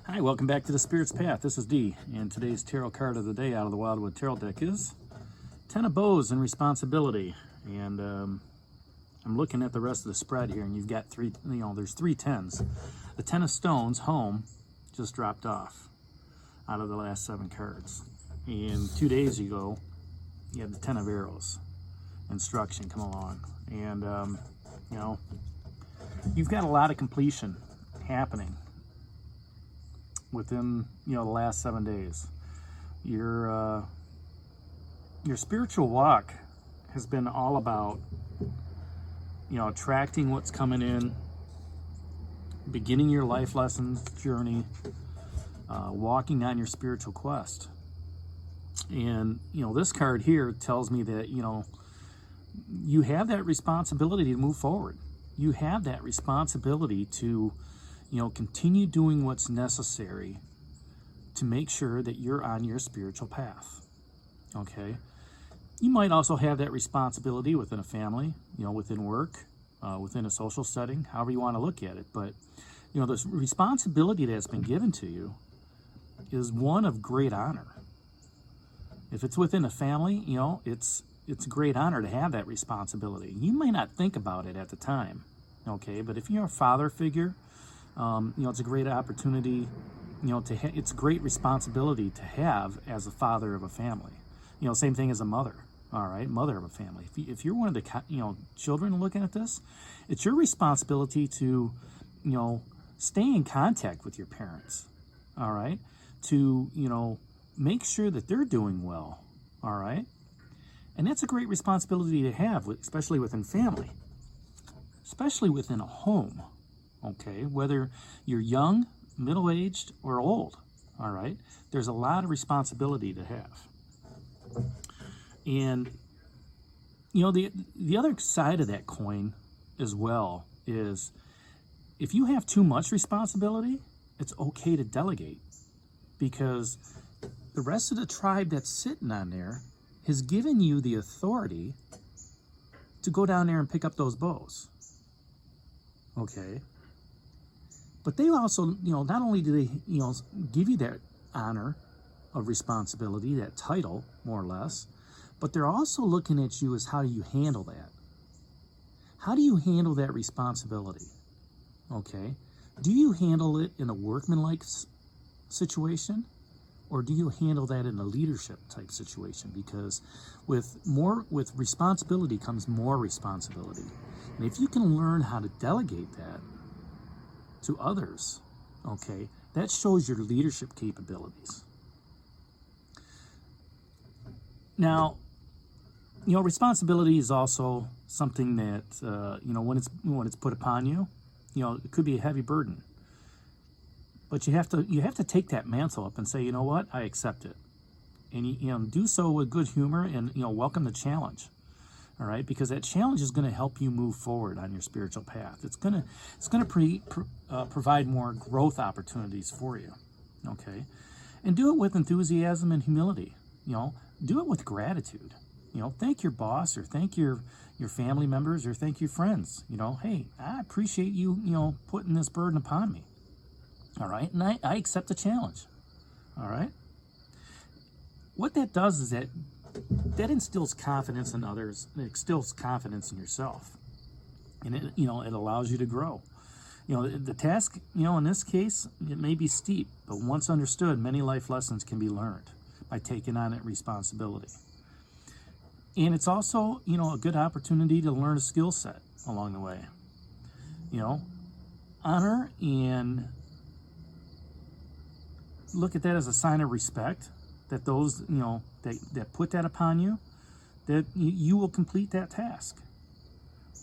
Hi, welcome back to the Spirit's Path. This is Dee, and today's tarot card of the day out of the Wildwood Tarot deck is Ten of Bows and Responsibility. And I'm looking at the rest of the spread here, and you've got there's three tens. The Ten of Stones, home, just dropped off out of the last 7 cards. And 2 days ago, you had the Ten of Arrows, instruction, come along. And, you've got a lot of completion happening within the last 7 days. Your spiritual walk has been all about attracting what's coming in, beginning your life lessons journey, walking on your spiritual quest. And this card here tells me that you have that responsibility to move forward. You have that responsibility to continue doing what's necessary to make sure that you're on your spiritual path. Okay? You might also have that responsibility within a family, within work, within a social setting, however you want to look at it. But, this responsibility that's been given to you is one of great honor. If it's within a family, it's a great honor to have that responsibility. You may not think about it at the time, okay? But if you're a father figure, it's a great opportunity, it's a great responsibility to have as a father of a family. Same thing as a mother, all right, mother of a family. If you're one of the, children looking at this, it's your responsibility to, stay in contact with your parents, all right, to, make sure that they're doing well, all right? And that's a great responsibility to have, especially within family, especially within a home. Okay, whether you're young, middle-aged, or old, all right, there's a lot of responsibility to have. And, the other side of that coin as well is if you have too much responsibility, it's okay to delegate, because the rest of the tribe that's sitting on there has given you the authority to go down there and pick up those bows. Okay? But they also, not only do they, give you that honor of responsibility, that title, more or less, but they're also looking at you as how do you handle that? How do you handle that responsibility? Okay? Do you handle it in a workmanlike situation? Or do you handle that in a leadership type situation? Because with responsibility comes more responsibility. And if you can learn how to delegate that to others, okay, that shows your leadership capabilities. Now, responsibility is also something that when it's put upon you, it could be a heavy burden. But you have to take that mantle up and say, you know what, I accept it, and do so with good humor and welcome the challenge. All right, because that challenge is going to help you move forward on your spiritual path. It's going to provide more growth opportunities for you. Okay, and do it with enthusiasm and humility. Do it with gratitude. Thank your boss, or thank your family members, or thank your friends. Hey, I appreciate you putting this burden upon me. All right, and I accept the challenge. All right. What that does is that instills confidence in others. It instills confidence in yourself, and it allows you to grow. The task, in this case, it may be steep, but once understood, many life lessons can be learned by taking on that responsibility. And it's also, a good opportunity to learn a skill set along the way. Honor and look at that as a sign of respect, that those, that put that upon you, that you will complete that task.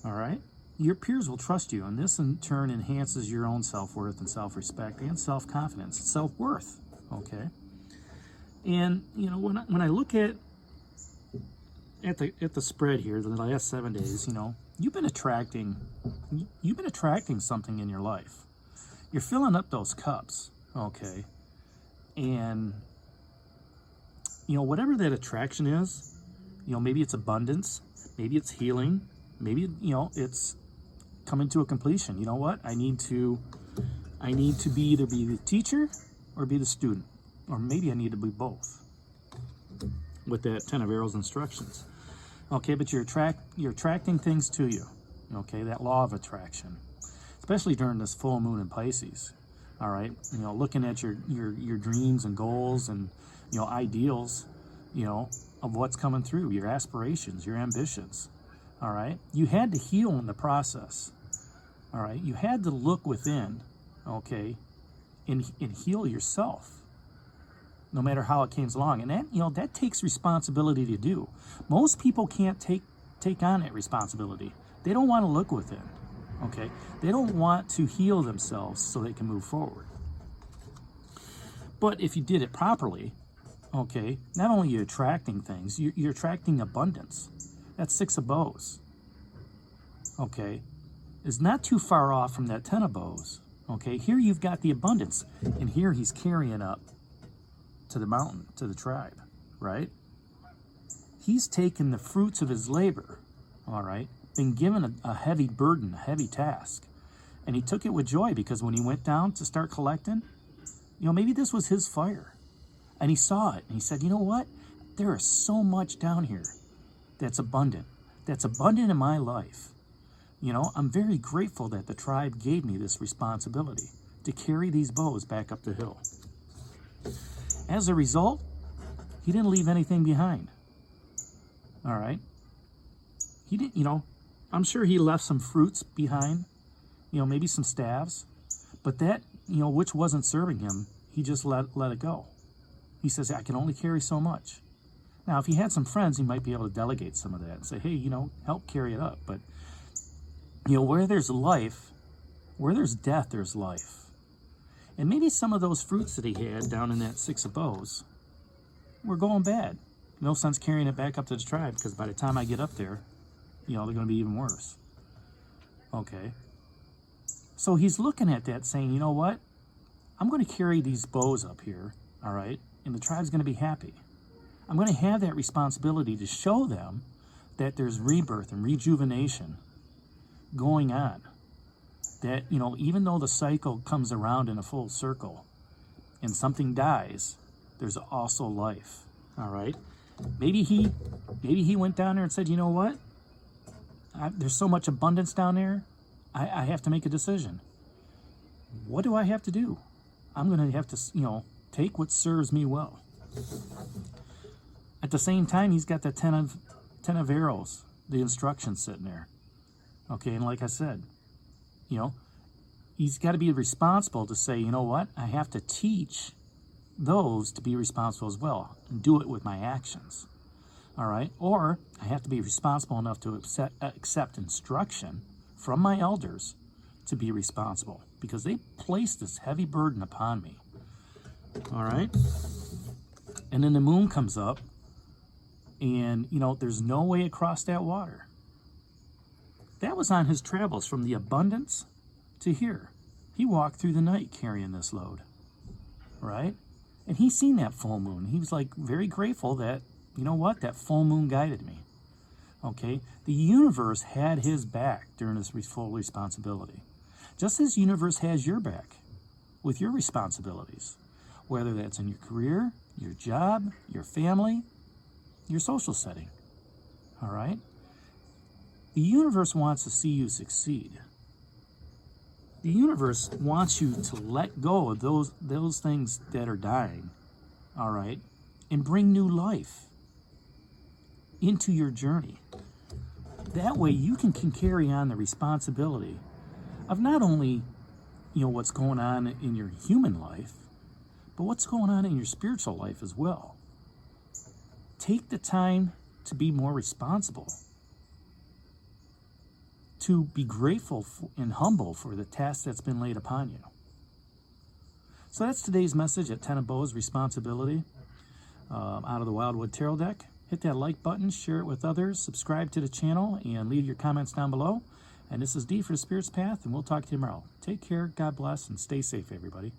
All right? Your peers will trust you, and this in turn enhances your own self-worth and self-respect and self-confidence, self-worth, okay? And, when I look at the spread here, the last 7 days, you've been attracting something in your life. You're filling up those cups, okay? And, whatever that attraction is, maybe it's abundance, maybe it's healing, maybe, it's coming to a completion. You know what? I need to either be the teacher or be the student? Or maybe I need to be both with that 10 of arrows instructions. Okay, but you're attracting things to you. Okay, that law of attraction, especially during this full moon in Pisces. All right, you know, looking at your dreams and goals and, you know, ideals, you know, of what's coming through, your aspirations, your ambitions. All right, you had to heal in the process. All right, you had to look within, okay, and heal yourself, no matter how it came along. And that, you know, that takes responsibility to do. Most people can't take on that responsibility. They don't want to look within. Okay, they don't want to heal themselves so they can move forward. But if you did it properly, okay, not only are you attracting things, you're attracting abundance. That 6 of bows, okay, is not too far off from that 10 of bows. Okay, here you've got the abundance, and here he's carrying up to the mountain, to the tribe, right? He's taken the fruits of his labor, all right, been given a heavy burden, a heavy task, and he took it with joy, because when he went down to start collecting, you know, maybe this was his fire, and he saw it, and he said, you know what, there is so much down here that's abundant in my life. You know, I'm very grateful that the tribe gave me this responsibility to carry these bows back up the hill. As a result, he didn't leave anything behind. All right, he didn't, you know, I'm sure he left some fruits behind, you know, maybe some staves, but that, you know, which wasn't serving him, he just let it go. He says, I can only carry so much. Now, if he had some friends, he might be able to delegate some of that and say, hey, you know, help carry it up. But, you know, where there's life, where there's death, there's life. And maybe some of those fruits that he had down in that 6 of bows were going bad. No sense carrying it back up to the tribe, because by the time I get up there, you know, they're going to be even worse. Okay. So he's looking at that saying, you know what? I'm going to carry these bows up here, all right? And the tribe's going to be happy. I'm going to have that responsibility to show them that there's rebirth and rejuvenation going on. That, you know, even though the cycle comes around in a full circle and something dies, there's also life, all right? Maybe he went down there and said, you know what? There's so much abundance down there, I have to make a decision. What do I have to do? I'm going to have to, you know, take what serves me well. At the same time, he's got the 10 of arrows, the instructions sitting there. Okay, and like I said, you know, he's got to be responsible to say, you know what, I have to teach those to be responsible as well and do it with my actions. All right, or I have to be responsible enough to accept instruction from my elders to be responsible, because they placed this heavy burden upon me. All right, and then the moon comes up, and, you know, there's no way across that water. That was on his travels from the abundance to here. He walked through the night carrying this load, right? And he seen that full moon. He was like very grateful that, you know what, that full moon guided me. Okay, the universe had his back during this full responsibility. Just as the universe has your back with your responsibilities, whether that's in your career, your job, your family, your social setting. All right? The universe wants to see you succeed. The universe wants you to let go of those things that are dying, all right, and bring new life into your journey. That way you can carry on the responsibility of not only, you know, what's going on in your human life, but what's going on in your spiritual life as well. Take the time to be more responsible, to be grateful and humble for the task that's been laid upon you. So that's today's message at 10 of Bows, responsibility, out of the Wildwood Tarot deck. Hit that like button, share it with others, subscribe to the channel, and leave your comments down below. And this is Dee for the Spirit's Path, and we'll talk to you tomorrow. Take care, God bless, and stay safe, everybody.